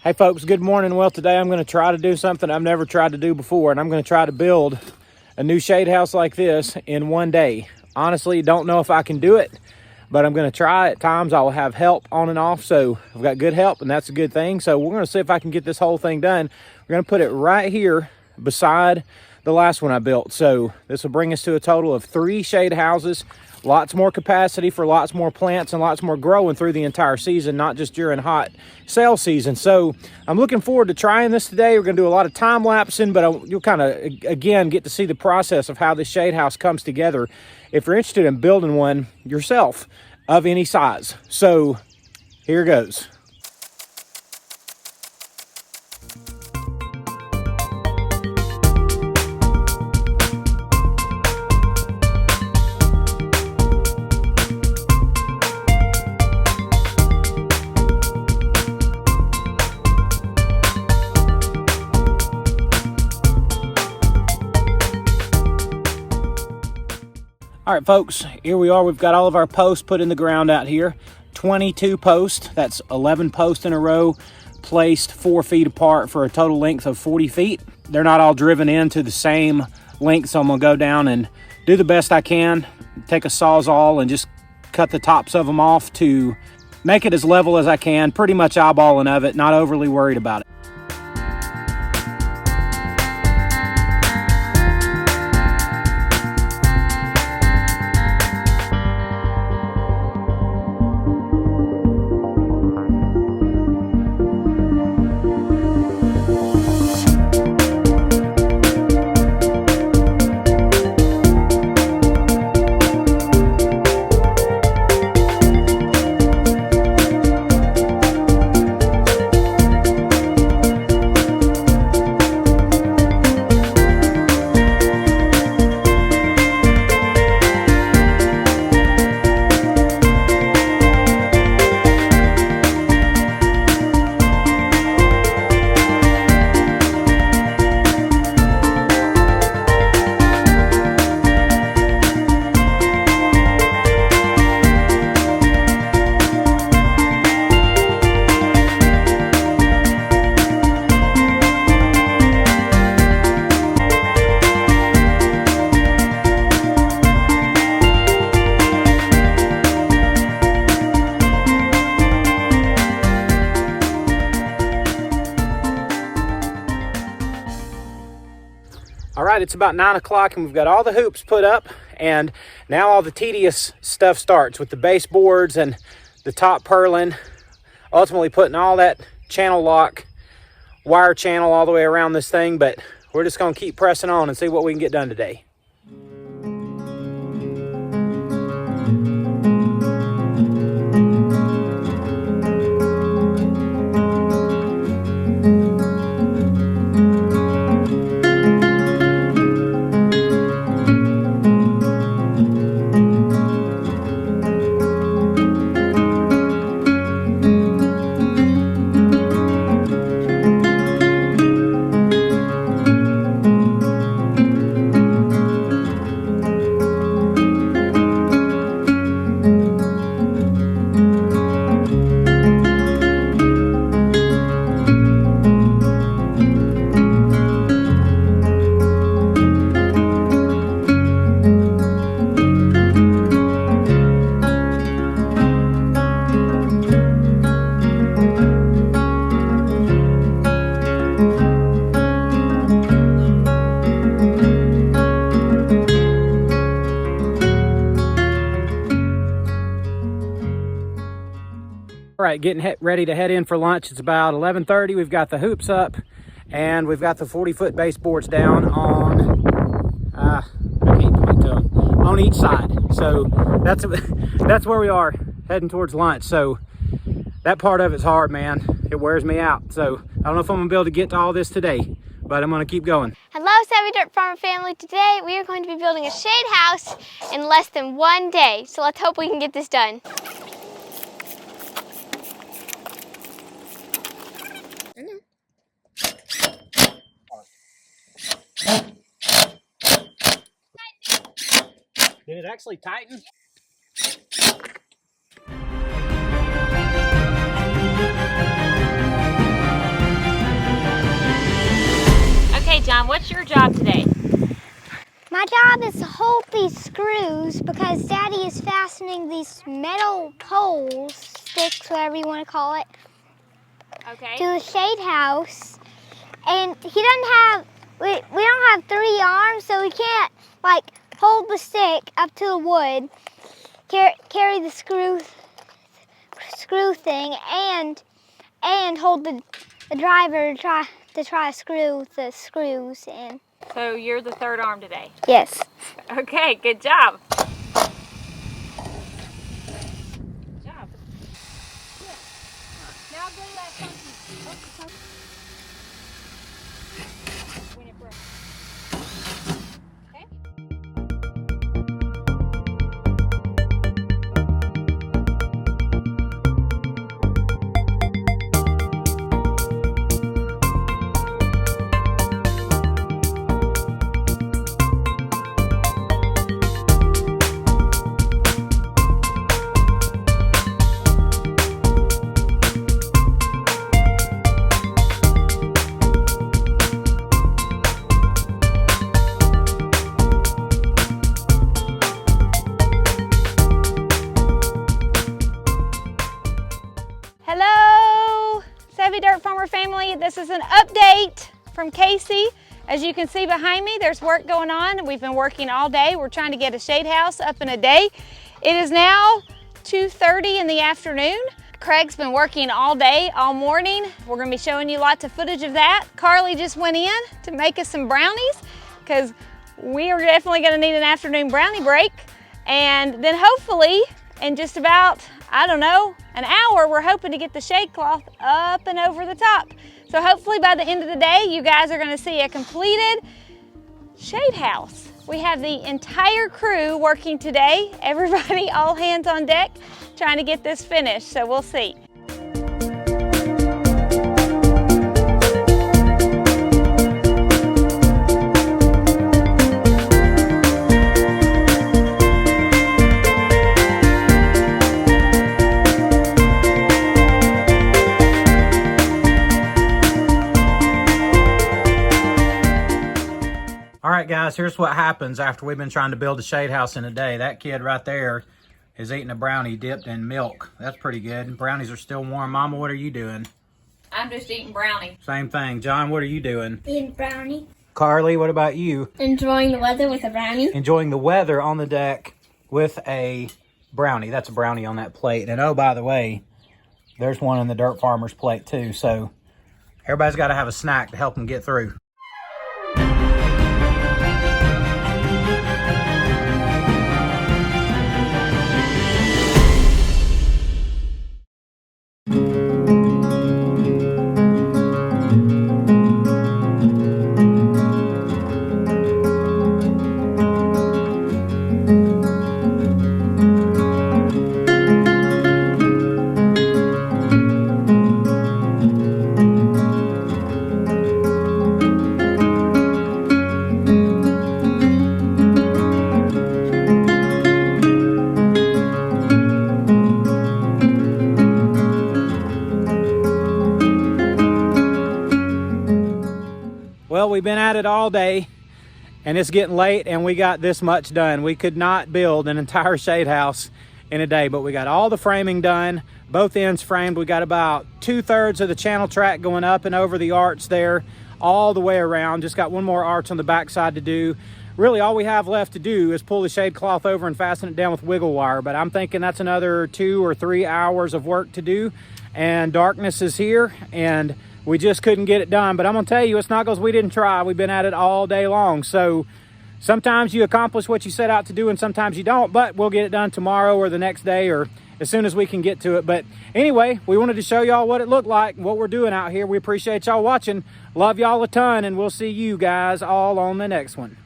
Hey folks, good morning. Well, today I'm going to try to do something I've never tried to do before, and I'm going to try to build a new shade house like this in one day. Honestly, don't know if I can do it, but I'm going to try. At times I will have help on and off, so I've got good help, and that's a good thing. So we're going to see if I can get this whole thing done. We're going to put it right here beside the last one I built. So this will bring us to a total of 3 shade houses. Lots more capacity for lots more plants and lots more growing through the entire season, not just during hot sale season. So I'm looking forward to trying this today. We're going to do a lot of time lapsing, but you'll kind of, again, get to see the process of how this shade house comes together if you're interested in building one yourself of any size. So here goes. All right, folks, here we are. We've got all of our posts put in the ground out here. 22 posts, that's 11 posts in a row, placed 4 feet apart for a total length of 40 feet. They're not all driven into the same length, so I'm gonna go down and do the best I can, take a Sawzall and just cut the tops of them off to make it as level as I can, pretty much eyeballing of it, not overly worried about it. All right, it's about 9 o'clock and we've got all the hoops put up, and now all the tedious stuff starts with the baseboards and the top purling, ultimately putting all that channel lock wire channel all the way around this thing. But we're just gonna keep pressing on and see what we can get done today. All right, getting ready to head in for lunch. It's about 11:30. We've got the hoops up and we've got the 40-foot baseboards down on, I can't point to them, on each side. So that's where we are, heading towards lunch. So that part of it's hard, man. It wears me out. So I don't know if I'm gonna be able to get to all this today, but I'm gonna keep going. Hello, Savvy Dirt Farmer family. Today we are going to be building a shade house in less than 1 day. So let's hope we can get this done. Did it actually tighten? job is to hold these screws because Daddy is fastening these metal poles, sticks, whatever you want to call it, to the shade house. And he doesn't have, we don't have 3 arms, so we can't like hold the stick up to the wood, carry the screw thing, and hold the driver to try to screw the screws in. So you're the 3rd arm today? Yes. Okay, good job. Hello, Savvy Dirt Farmer family. This is an update from Casey. As you can see behind me, there's work going on. We've been working all day. We're trying to get a shade house up in a day. It is now 2:30 in the afternoon. Craig's been working all day, all morning. We're gonna be showing you lots of footage of that. Carly just went in to make us some brownies because we are definitely gonna need an afternoon brownie break. And then hopefully in just about, I don't know, an hour, we're hoping to get the shade cloth up and over the top. So hopefully by the end of the day, you guys are gonna see a completed shade house. We have the entire crew working today. Everybody, all hands on deck, trying to get this finished, so we'll see. All right, guys, here's what happens after we've been trying to build a shade house in a day. That kid right there is eating a brownie dipped in milk. That's pretty good. Brownies are still warm. Mama, what are you doing? I'm just eating brownie. Same thing. John, what are you doing? Eating brownie. Carly, what about you? Enjoying the weather with a brownie. Enjoying the weather on the deck with a brownie. That's a brownie on that plate. And oh, by the way, there's one on the Dirt Farmer's plate too. So everybody's got to have a snack to help them get through. Well, we've been at it all day and it's getting late and we got this much done. We could not build an entire shade house in a day, but we got all the framing done, both ends framed. We got about 2/3 of the channel track going up and over the arch there, all the way around. Just got one more arch on the back side to do. Really all we have left to do is pull the shade cloth over and fasten it down with wiggle wire, but I'm thinking that's another 2 or 3 hours of work to do, and darkness is here and we just couldn't get it done. But I'm gonna tell you, it's not because we didn't try. We've been at it all day long. So sometimes you accomplish what you set out to do and sometimes you don't, but we'll get it done tomorrow or the next day or as soon as we can get to it. But anyway, we wanted to show y'all what it looked like, what we're doing out here. We appreciate y'all watching. Love y'all a ton, and we'll see you guys all on the next one.